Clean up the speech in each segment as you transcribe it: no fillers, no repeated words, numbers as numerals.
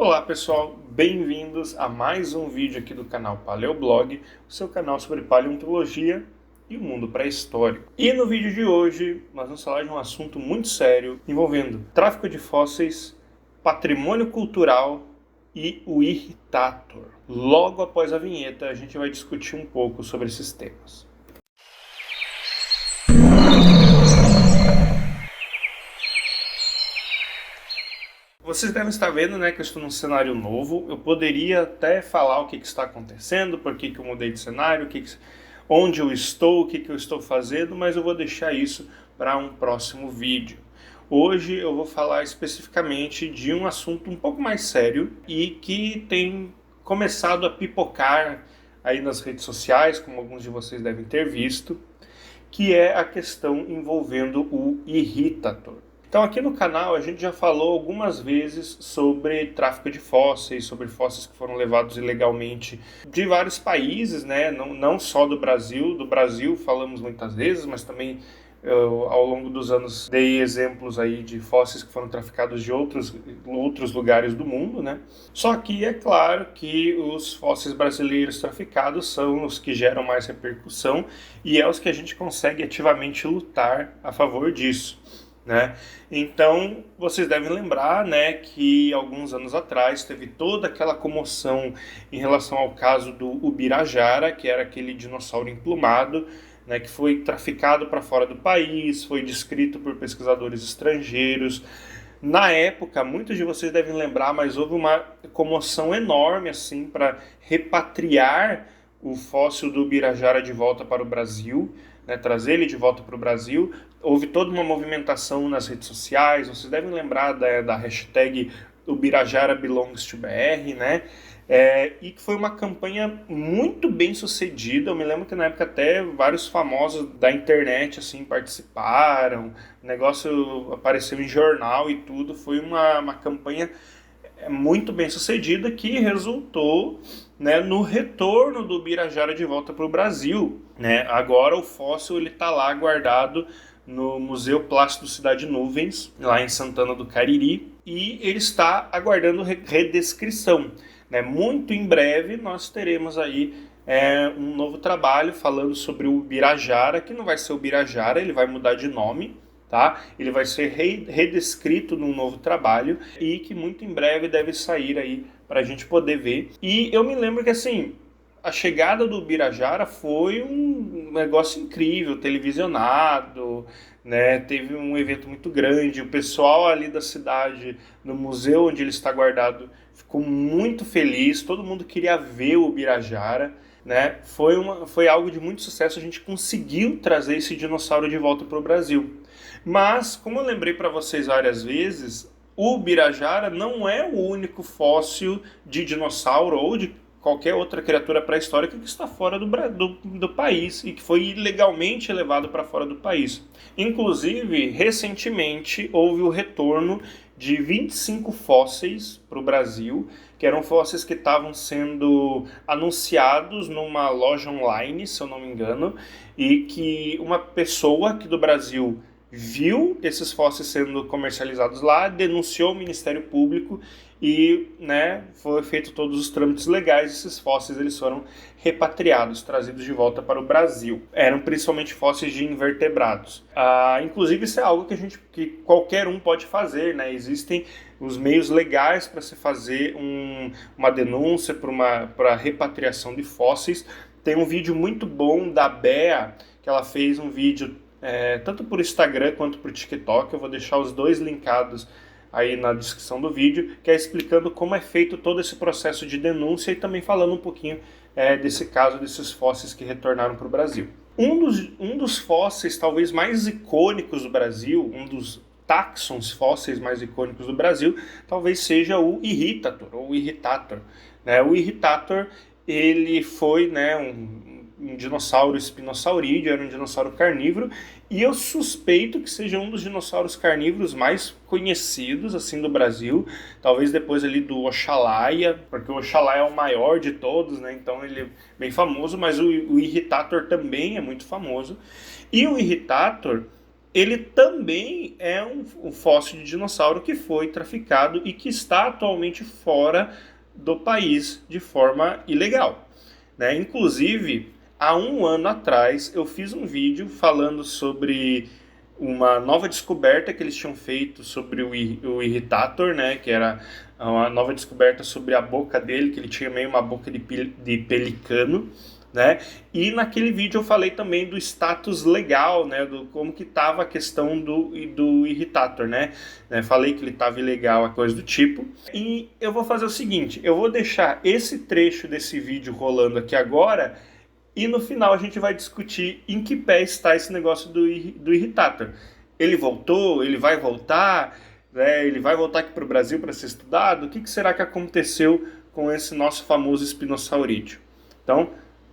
Olá pessoal, bem-vindos a mais um vídeo aqui do canal Paleoblog, o seu canal sobre paleontologia e o mundo pré-histórico. E no vídeo de hoje nós vamos falar de um assunto muito sério envolvendo tráfico de fósseis, patrimônio cultural e o Irritator. Logo após a vinheta a gente vai discutir um pouco sobre esses temas. Vocês devem estar vendo, né, que eu estou num cenário novo. Eu poderia até falar o que está acontecendo, por que eu mudei de cenário, onde eu estou, o que eu estou fazendo, mas eu vou deixar isso para um próximo vídeo. Hoje eu vou falar especificamente de um assunto um pouco mais sério e que tem começado a pipocar aí nas redes sociais, como alguns de vocês devem ter visto, que é a questão envolvendo o Irritator. Então aqui no canal a gente já falou algumas vezes sobre tráfico de fósseis, sobre fósseis que foram levados ilegalmente de vários países, né? Não só do Brasil falamos muitas vezes, mas também ao longo dos anos dei exemplos aí de fósseis que foram traficados de outros lugares do mundo, né? Só que é claro que os fósseis brasileiros traficados são os que geram mais repercussão e é os que a gente consegue ativamente lutar a favor disso, né? Então vocês devem lembrar, né, que alguns anos atrás teve toda aquela comoção em relação ao caso do Ubirajara, que era aquele dinossauro emplumado, né, que foi traficado para fora do país, foi descrito por pesquisadores estrangeiros. Na época, muitos de vocês devem lembrar, mas houve uma comoção enorme assim para repatriar o fóssil do Ubirajara de volta para o Brasil, né, trazer ele de volta para o Brasil. Houve toda uma movimentação nas redes sociais, vocês devem lembrar da hashtag Ubirajara belongs to BR, né? E que foi uma campanha muito bem sucedida. Eu me lembro que na época até vários famosos da internet assim participaram, o negócio apareceu em jornal e tudo. Foi uma campanha muito bem sucedida que resultou, né, no retorno do Ubirajara de volta para o Brasil, né? Agora o fóssil está lá guardado no Museu Plástico Cidade Nuvens, lá em Santana do Cariri, e ele está aguardando redescrição, né? Muito em breve nós teremos aí um novo trabalho falando sobre o Ubirajara, que não vai ser o Ubirajara, ele vai mudar de nome, tá? Ele vai ser redescrito num novo trabalho e que muito em breve deve sair aí para a gente poder ver. E eu me lembro que assim, a chegada do Ubirajara foi um negócio incrível, televisionado, né? Teve um evento muito grande, o pessoal ali da cidade, no museu onde ele está guardado, ficou muito feliz, todo mundo queria ver o Ubirajara, né? Foi algo de muito sucesso, a gente conseguiu trazer esse dinossauro de volta para o Brasil. Mas, como eu lembrei para vocês várias vezes, o Ubirajara não é o único fóssil de dinossauro ou de qualquer outra criatura pré-histórica que está fora do país e que foi ilegalmente levado para fora do país. Inclusive, recentemente houve o retorno de 25 fósseis para o Brasil, que eram fósseis que estavam sendo anunciados numa loja online, se eu não me engano, e que uma pessoa aqui do Brasil viu esses fósseis sendo comercializados lá, denunciou o Ministério Público e, né, foi feito todos os trâmites legais. Esses fósseis eles foram repatriados, trazidos de volta para o Brasil. Eram principalmente fósseis de invertebrados. Inclusive isso é algo que qualquer um pode fazer, né? Existem os meios legais para se fazer uma denúncia para repatriação de fósseis. Tem um vídeo muito bom da Bea, que ela fez um vídeo tanto por Instagram quanto por TikTok. Eu vou deixar os dois linkados aí na descrição do vídeo, que é explicando como é feito todo esse processo de denúncia e também falando um pouquinho desse caso desses fósseis que retornaram para o Brasil. Um dos fósseis talvez mais icônicos do Brasil, um dos táxons fósseis mais icônicos do Brasil, talvez seja o Irritator, ou o Irritator, né? O Irritator, ele foi, né, um dinossauro espinosaurídeo, era um dinossauro carnívoro, e eu suspeito que seja um dos dinossauros carnívoros mais conhecidos assim do Brasil, talvez depois ali do Oxalaia, porque o Oxalaia é o maior de todos, né? Então ele é bem famoso, mas o Irritator também é muito famoso. E o Irritator, ele também é um fóssil de dinossauro que foi traficado e que está atualmente fora do país de forma ilegal, né? Inclusive, há um ano atrás, eu fiz um vídeo falando sobre uma nova descoberta que eles tinham feito sobre o Irritator, né? Que era uma nova descoberta sobre a boca dele, que ele tinha meio uma boca de pelicano, né? E naquele vídeo eu falei também do status legal, né? Do como que estava a questão do Irritator, né? Falei que ele estava ilegal, a coisa do tipo. E eu vou fazer o seguinte, eu vou deixar esse trecho desse vídeo rolando aqui agora e no final a gente vai discutir em que pé está esse negócio do Irritator. Ele voltou? Ele vai voltar? Né? Ele vai voltar aqui para o Brasil para ser estudado? O que será que aconteceu com esse nosso famoso espinossaurídeo? Então,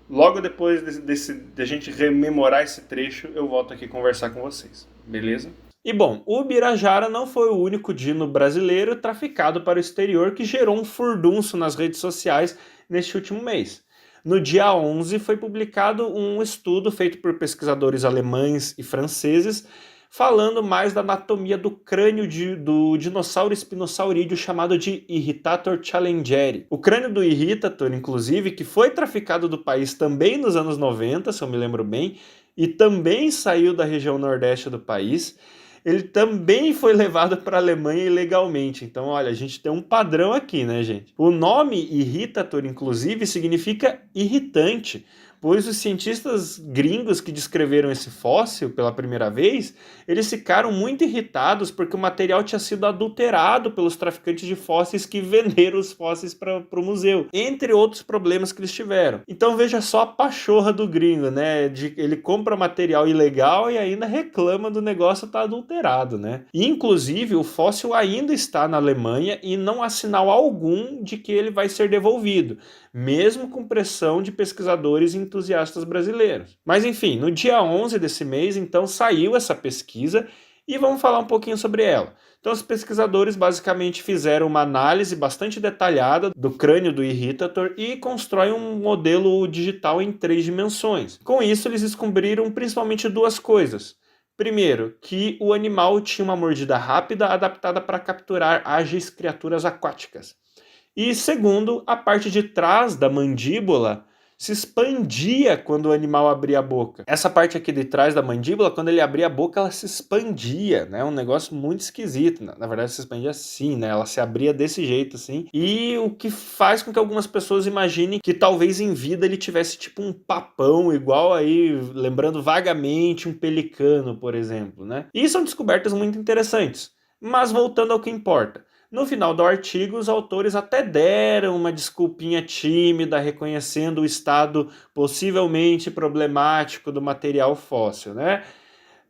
logo depois de a gente rememorar esse trecho, eu volto aqui conversar com vocês, beleza? E bom, o Birajara não foi o único dino brasileiro traficado para o exterior que gerou um furdunço nas redes sociais neste último mês. No dia 11 foi publicado um estudo feito por pesquisadores alemães e franceses falando mais da anatomia do crânio do dinossauro espinossaurídeo chamado de Irritator challengeri. O crânio do Irritator, inclusive, que foi traficado do país também nos anos 90, se eu me lembro bem, e também saiu da região nordeste do país, ele também foi levado para a Alemanha ilegalmente. Então, olha, a gente tem um padrão aqui, né, gente? O nome Irritator, inclusive, significa irritante, pois os cientistas gringos que descreveram esse fóssil pela primeira vez, eles ficaram muito irritados porque o material tinha sido adulterado pelos traficantes de fósseis que venderam os fósseis para o museu, entre outros problemas que eles tiveram. Então veja só a pachorra do gringo, né? Ele compra material ilegal e ainda reclama do negócio estar adulterado, né? E, inclusive, o fóssil ainda está na Alemanha e não há sinal algum de que ele vai ser devolvido, mesmo com pressão de pesquisadores e entusiastas brasileiros. Mas enfim, no dia 11 desse mês, então, saiu essa pesquisa e vamos falar um pouquinho sobre ela. Então, os pesquisadores basicamente fizeram uma análise bastante detalhada do crânio do Irritator e constroem um modelo digital em 3 dimensões. Com isso, eles descobriram principalmente 2 coisas. Primeiro, que o animal tinha uma mordida rápida adaptada para capturar ágeis criaturas aquáticas. E segundo, a parte de trás da mandíbula se expandia quando o animal abria a boca. Essa parte aqui de trás da mandíbula, quando ele abria a boca, ela se expandia, né? Um negócio muito esquisito. Na verdade, se expandia assim, né? Ela se abria desse jeito, assim. E o que faz com que algumas pessoas imaginem que talvez em vida ele tivesse tipo um papão, igual aí, lembrando vagamente um pelicano, por exemplo, né? E são descobertas muito interessantes. Mas voltando ao que importa. No final do artigo, os autores até deram uma desculpinha tímida, reconhecendo o estado possivelmente problemático do material fóssil, né?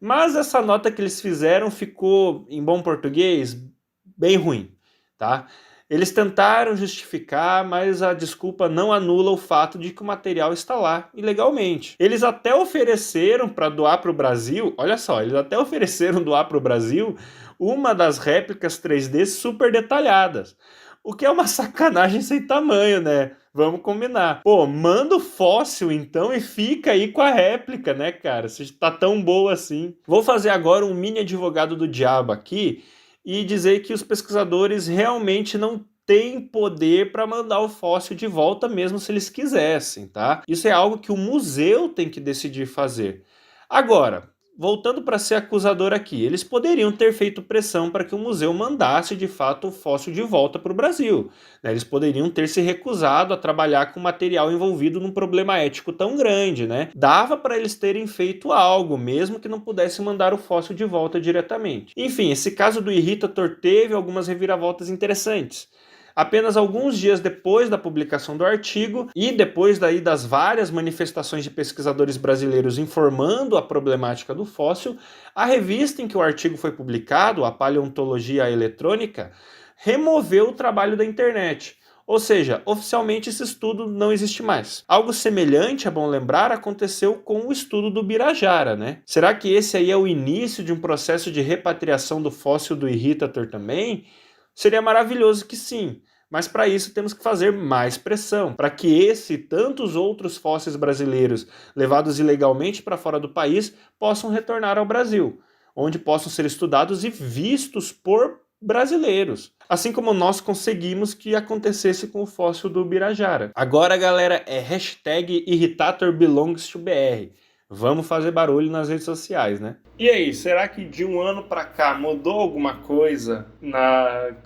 Mas essa nota que eles fizeram ficou, em bom português, bem ruim, tá? Eles tentaram justificar, mas a desculpa não anula o fato de que o material está lá ilegalmente. Eles até ofereceram para doar para o Brasil, olha só, eles até ofereceram doar para o Brasil uma das réplicas 3D super detalhadas. O que é uma sacanagem sem tamanho, né? Vamos combinar. Pô, manda o fóssil então e fica aí com a réplica, né, cara? Se tá tão boa assim. Vou fazer agora um mini advogado do diabo aqui e dizer que os pesquisadores realmente não têm poder para mandar o fóssil de volta mesmo se eles quisessem, tá? Isso é algo que o museu tem que decidir fazer. Agora, voltando para ser acusador aqui, eles poderiam ter feito pressão para que o museu mandasse de fato o fóssil de volta para o Brasil, né? Eles poderiam ter se recusado a trabalhar com material envolvido num problema ético tão grande, né? Dava para eles terem feito algo, mesmo que não pudesse mandar o fóssil de volta diretamente. Enfim, esse caso do Irritator teve algumas reviravoltas interessantes. Apenas alguns dias depois da publicação do artigo e depois daí das várias manifestações de pesquisadores brasileiros informando a problemática do fóssil, a revista em que o artigo foi publicado, a Paleontologia Eletrônica, removeu o trabalho da internet. Ou seja, oficialmente esse estudo não existe mais. Algo semelhante, é bom lembrar, aconteceu com o estudo do Birajara, né? Será que esse aí é o início de um processo de repatriação do fóssil do Irritator também? Seria maravilhoso que sim. Mas para isso temos que fazer mais pressão, para que esse e tantos outros fósseis brasileiros levados ilegalmente para fora do país possam retornar ao Brasil. onde possam ser estudados e vistos por brasileiros. Assim como nós conseguimos que acontecesse com o fóssil do Ubirajara. Agora, galera, é hashtag IrritatorBelongsToBR. Vamos fazer barulho nas redes sociais, né? E aí, será que de um ano para cá mudou alguma coisa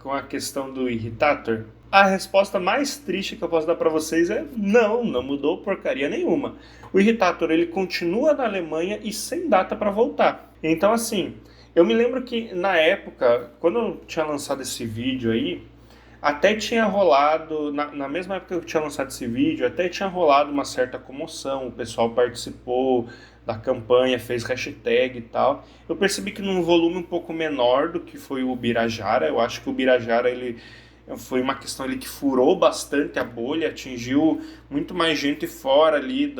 com a questão do Irritator? A resposta mais triste que eu posso dar para vocês é não mudou porcaria nenhuma. O Irritator, ele continua na Alemanha e sem data para voltar. Então, assim, eu me lembro que na época, quando eu tinha lançado esse vídeo aí, até tinha rolado, na mesma época que eu tinha lançado esse vídeo, até tinha rolado uma certa comoção, o pessoal participou da campanha, fez hashtag e tal. Eu percebi que num volume um pouco menor do que foi o Ubirajara, eu acho que o Ubirajara, ele foi uma questão ali que furou bastante a bolha, atingiu muito mais gente fora ali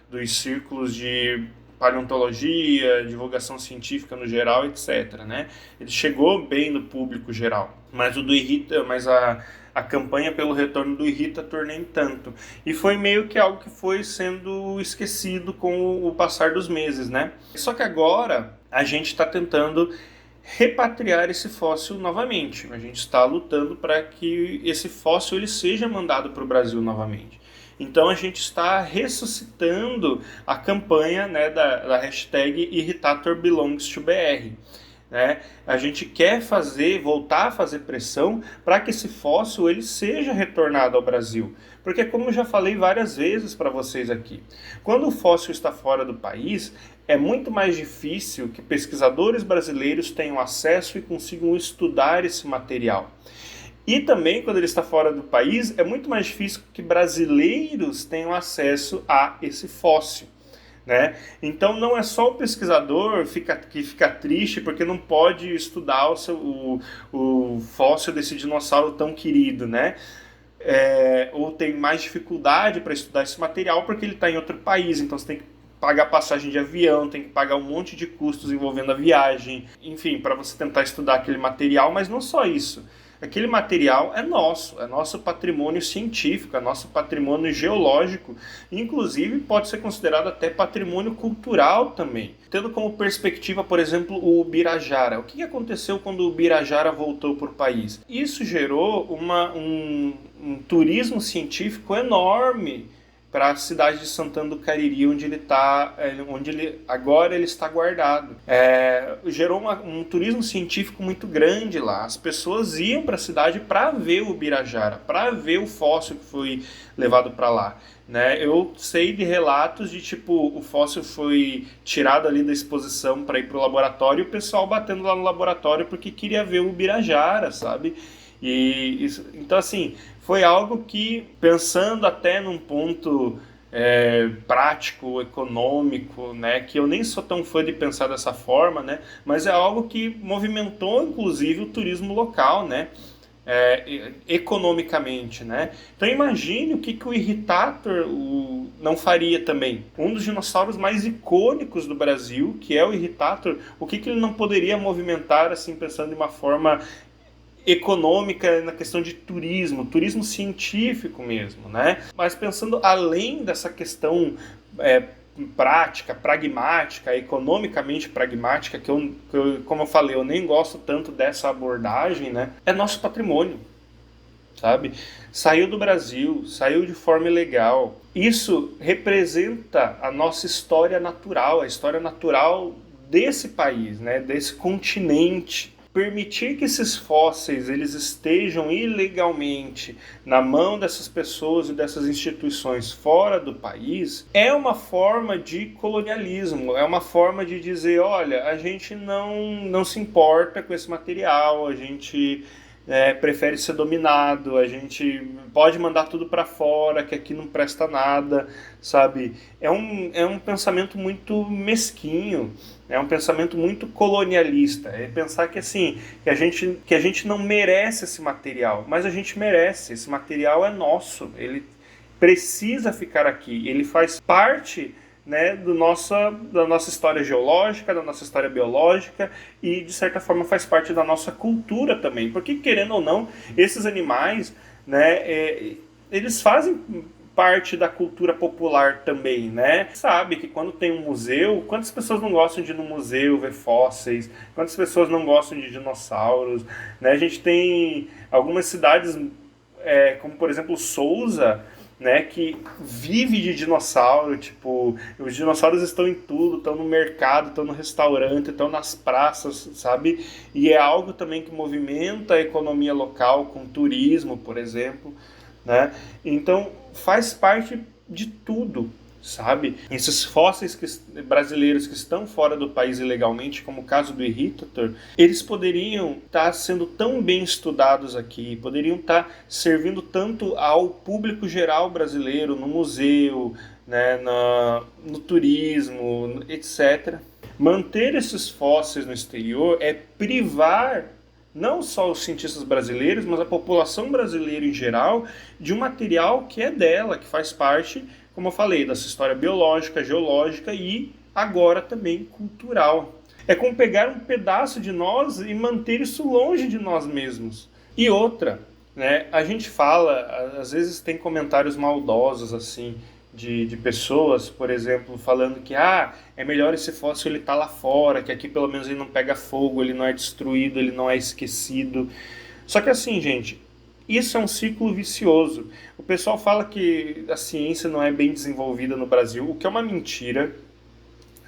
dos círculos de paleontologia, divulgação científica no geral, etc, né? Ele chegou bem no público geral, mas a campanha pelo retorno do Irritator nem tanto. E foi meio que algo que foi sendo esquecido com o passar dos meses, né? Só que agora a gente está tentando repatriar esse fóssil novamente. A gente está lutando para que esse fóssil ele seja mandado para o Brasil novamente. Então a gente está ressuscitando a campanha, né, da hashtag IrritatorBelongsToBR. Né? A gente quer voltar a fazer pressão para que esse fóssil ele seja retornado ao Brasil. Porque, como eu já falei várias vezes para vocês aqui, quando o fóssil está fora do país, é muito mais difícil que pesquisadores brasileiros tenham acesso e consigam estudar esse material. E também, quando ele está fora do país, é muito mais difícil que brasileiros tenham acesso a esse fóssil. Né? Então não é só o pesquisador que fica triste porque não pode estudar o fóssil desse dinossauro tão querido, né? Ou tem mais dificuldade para estudar esse material porque ele está em outro país, então você tem que pagar passagem de avião, tem que pagar um monte de custos envolvendo a viagem, enfim, para você tentar estudar aquele material, mas não só isso. Aquele material é nosso patrimônio científico, é nosso patrimônio geológico, inclusive pode ser considerado até patrimônio cultural também. Tendo como perspectiva, por exemplo, o Ubirajara. O que aconteceu quando o Ubirajara voltou para o país? Isso gerou um turismo científico enorme para a cidade de Santana do Cariri, onde ele agora ele está guardado. Gerou um turismo científico muito grande lá. As pessoas iam para a cidade para ver o Ubirajara, para ver o fóssil que foi levado para lá. Né? Eu sei de relatos de tipo, o fóssil foi tirado ali da exposição para ir para o laboratório e o pessoal batendo lá no laboratório porque queria ver o Ubirajara, sabe? Então, assim, foi algo que, pensando até num ponto prático, econômico, né, que eu nem sou tão fã de pensar dessa forma, né, mas é algo que movimentou, inclusive, o turismo local, né, economicamente, né. Então, imagine o que o Irritator não faria também. Um dos dinossauros mais icônicos do Brasil, que é o Irritator, o que ele não poderia movimentar, assim, pensando de uma forma econômica na questão de turismo científico mesmo, né? Mas pensando além dessa questão prática, pragmática, economicamente pragmática, que como eu falei, eu nem gosto tanto dessa abordagem, né? É nosso patrimônio, sabe? Saiu do Brasil, saiu de forma ilegal. Isso representa a nossa história natural, a história natural desse país, né? Desse continente. Permitir que esses fósseis eles estejam ilegalmente na mão dessas pessoas e dessas instituições fora do país é uma forma de colonialismo, é uma forma de dizer, olha, a gente não se importa com esse material, a gente prefere ser dominado, a gente pode mandar tudo para fora, que aqui não presta nada, sabe? É um pensamento muito mesquinho, é um pensamento muito colonialista, é pensar que assim, que a gente não merece esse material, mas a gente merece, esse material é nosso, ele precisa ficar aqui, ele faz parte, né, da nossa história geológica, da nossa história biológica e, de certa forma, faz parte da nossa cultura também. Porque, querendo ou não, esses animais, né, eles fazem parte da cultura popular também, né? Sabe que quando tem um museu, quantas pessoas não gostam de ir no museu ver fósseis? Quantas pessoas não gostam de dinossauros? Né? A gente tem algumas cidades, como por exemplo Sousa, né, que vive de dinossauro, tipo, os dinossauros estão em tudo, estão no mercado, estão no restaurante, estão nas praças, sabe? E é algo também que movimenta a economia local com turismo, por exemplo, né? Então faz parte de tudo, sabe? Esses fósseis brasileiros que estão fora do país ilegalmente, como o caso do Irritator, eles poderiam estar sendo tão bem estudados aqui, poderiam estar servindo tanto ao público geral brasileiro, no museu, né, no turismo, etc. Manter esses fósseis no exterior é privar não só os cientistas brasileiros, mas a população brasileira em geral, de um material que é dela, que faz parte, como eu falei, dessa história biológica, geológica e agora também cultural. É como pegar um pedaço de nós e manter isso longe de nós mesmos. E outra, né, a gente fala, às vezes tem comentários maldosos assim, de pessoas, por exemplo, falando que é melhor esse fóssil ele estar lá fora, que aqui pelo menos ele não pega fogo, ele não é destruído, ele não é esquecido. Só que assim, gente, isso é um ciclo vicioso. O pessoal fala que a ciência não é bem desenvolvida no Brasil, o que é uma mentira,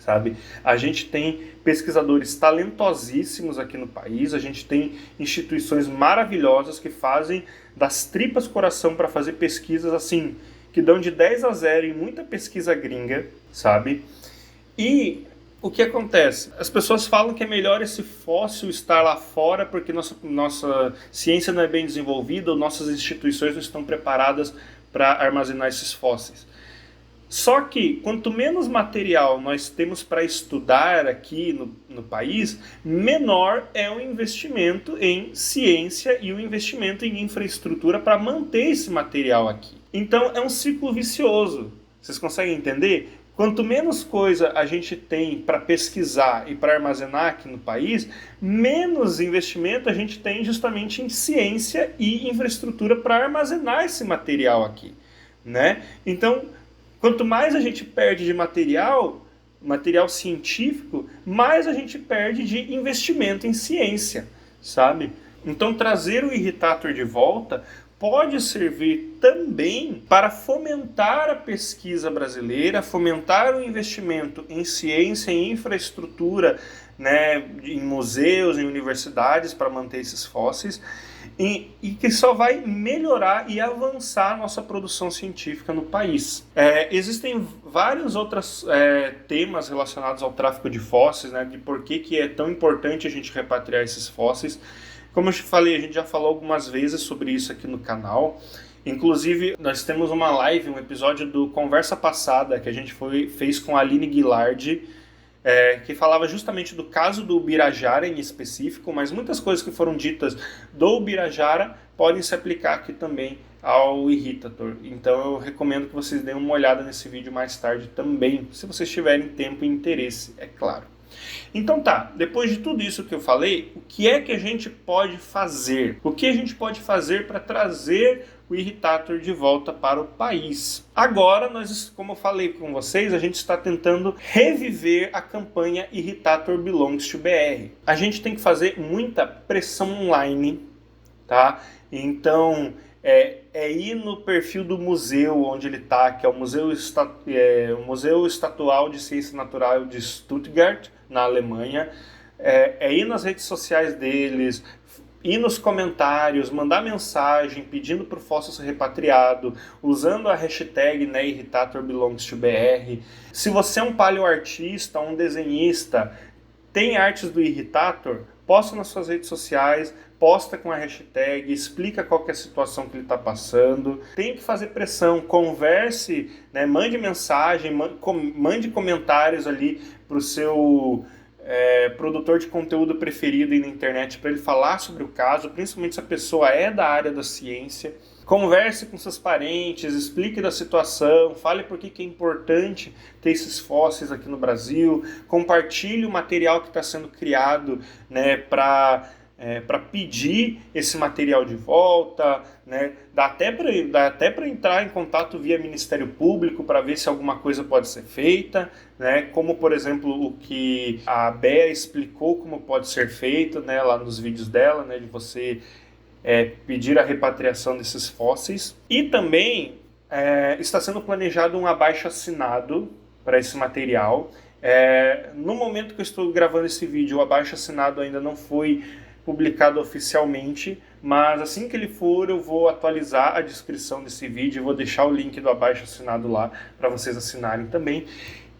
sabe? A gente tem pesquisadores talentosíssimos aqui no país, a gente tem instituições maravilhosas que fazem das tripas coração para fazer pesquisas assim, que dão de 10 a 0 em muita pesquisa gringa, sabe? E o que acontece? As pessoas falam que é melhor esse fóssil estar lá fora porque nossa ciência não é bem desenvolvida ou nossas instituições não estão preparadas para armazenar esses fósseis. Só que quanto menos material nós temos para estudar aqui no país, menor é o investimento em ciência e o investimento em infraestrutura para manter esse material aqui. Então é um ciclo vicioso. Vocês conseguem entender? Quanto menos coisa a gente tem para pesquisar e para armazenar aqui no país, menos investimento a gente tem justamente em ciência e infraestrutura para armazenar esse material aqui, né? Então, quanto mais a gente perde de material científico, mais a gente perde de investimento em ciência, sabe? Então trazer o Irritator de volta pode servir também para fomentar a pesquisa brasileira, fomentar o investimento em ciência e infraestrutura, né, em museus, em universidades para manter esses fósseis, e que só vai melhorar e avançar a nossa produção científica no país. Existem vários outros temas relacionados ao tráfico de fósseis, né, de por que é tão importante a gente repatriar esses fósseis. Como eu te falei, a gente já falou algumas vezes sobre isso aqui no canal. Inclusive, nós temos uma live, um episódio do Conversa Passada, que a gente fez com a Aline Guilard, que falava justamente do caso do Ubirajara em específico, mas muitas coisas que foram ditas do Ubirajara podem se aplicar aqui também ao Irritator. Então eu recomendo que vocês deem uma olhada nesse vídeo mais tarde também, se vocês tiverem tempo e interesse, é claro. Então tá, depois de tudo isso que eu falei, o que é que a gente pode fazer? O que a gente pode fazer para trazer o Irritator de volta para o país? Agora, como eu falei com vocês, a gente está tentando reviver a campanha Irritator Belongs to BR. A gente tem que fazer muita pressão online, tá? Então, ir no perfil do museu onde ele está, que é o Museu Estatual de Ciência Natural de Stuttgart, na Alemanha, ir nas redes sociais deles, ir nos comentários, mandar mensagem pedindo para o fóssil ser repatriado, usando a hashtag, né, IrritatorBelongsToBR. Se você é um paleoartista, um desenhista, tem artes do Irritator, posta nas suas redes sociais, posta com a hashtag, explica qual que é a situação que ele está passando. Tem que fazer pressão, converse, né, mande mensagem, mande comentários ali para o seu produtor de conteúdo preferido aí na internet para ele falar sobre o caso, principalmente se a pessoa é da área da ciência. Converse com seus parentes, explique da situação, fale por que é importante ter esses fósseis aqui no Brasil, compartilhe o material que está sendo criado, né, para para pedir esse material de volta, né? Dá até para entrar em contato via Ministério Público para ver se alguma coisa pode ser feita, né? Como, por exemplo, o que a Bea explicou como pode ser feito, né? Lá nos vídeos dela, né? De você pedir a repatriação desses fósseis. E também está sendo planejado um abaixo-assinado para esse material. No momento que eu estou gravando esse vídeo, o abaixo-assinado ainda não foi publicado oficialmente, mas assim que ele for, eu vou atualizar a descrição desse vídeo e vou deixar o link do abaixo-assinado lá para vocês assinarem também.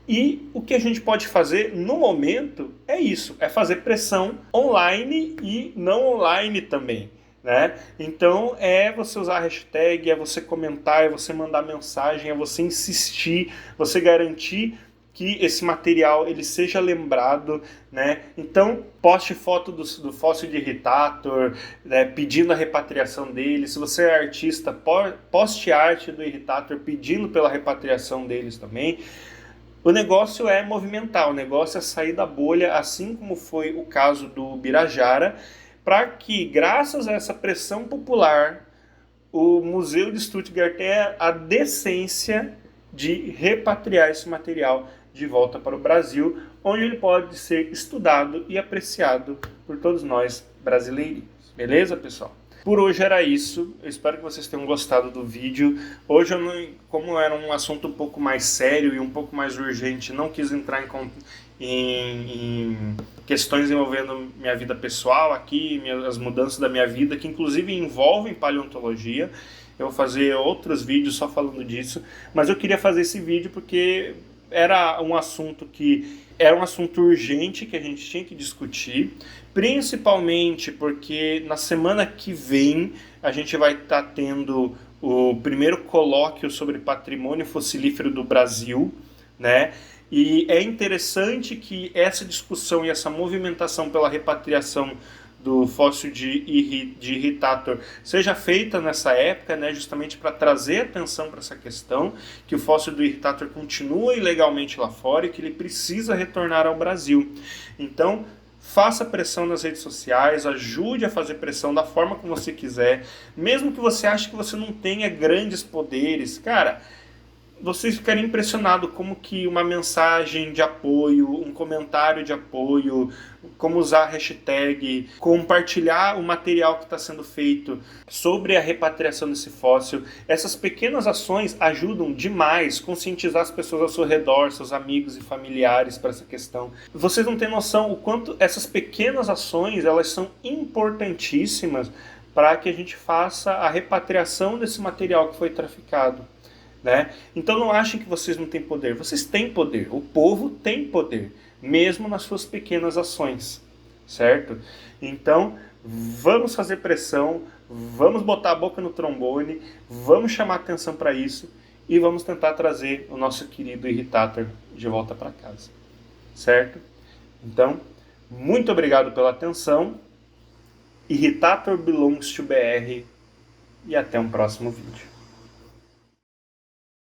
E o que a gente pode fazer no momento é isso, é fazer pressão online e não online também, né? Então é você usar a hashtag, é você comentar, é você mandar mensagem, é você insistir, você garantir que esse material ele seja lembrado, né? Então poste foto do fóssil de Irritator, né, pedindo a repatriação dele. Se você é artista, poste arte do Irritator pedindo pela repatriação deles também. O negócio é movimentar, o negócio é sair da bolha, assim como foi o caso do Birajara, para que, graças a essa pressão popular, o Museu de Stuttgart tenha a decência de repatriar esse material de volta para o Brasil, onde ele pode ser estudado e apreciado por todos nós brasileiros. Beleza, pessoal? Por hoje era isso, eu espero que vocês tenham gostado do vídeo. Hoje, como era um assunto um pouco mais sério e um pouco mais urgente, não quis entrar em questões envolvendo minha vida pessoal aqui, as mudanças da minha vida, que inclusive envolvem paleontologia. Eu vou fazer outros vídeos só falando disso, mas eu queria fazer esse vídeo porque era um assunto urgente que a gente tinha que discutir, principalmente porque na semana que vem a gente vai estar tendo o primeiro colóquio sobre patrimônio fossilífero do Brasil, né? E é interessante que essa discussão e essa movimentação pela repatriação do fóssil de Irritator seja feita nessa época, né, justamente para trazer atenção para essa questão, que o fóssil do Irritator continua ilegalmente lá fora e que ele precisa retornar ao Brasil. Então, faça pressão nas redes sociais, ajude a fazer pressão da forma como você quiser, mesmo que você ache que você não tenha grandes poderes, cara. Vocês ficarem impressionados como que uma mensagem de apoio, um comentário de apoio, como usar a hashtag, compartilhar o material que está sendo feito sobre a repatriação desse fóssil. Essas pequenas ações ajudam demais a conscientizar as pessoas ao seu redor, seus amigos e familiares para essa questão. Vocês não têm noção o quanto essas pequenas ações elas são importantíssimas para que a gente faça a repatriação desse material que foi traficado. Né? Então não achem que vocês não têm poder. Vocês têm poder. O povo tem poder, mesmo nas suas pequenas ações, certo? Então vamos fazer pressão, vamos botar a boca no trombone, vamos chamar atenção para isso e vamos tentar trazer o nosso querido Irritator de volta para casa, certo? Então, muito obrigado pela atenção. Irritator belongs to BR e até um próximo vídeo.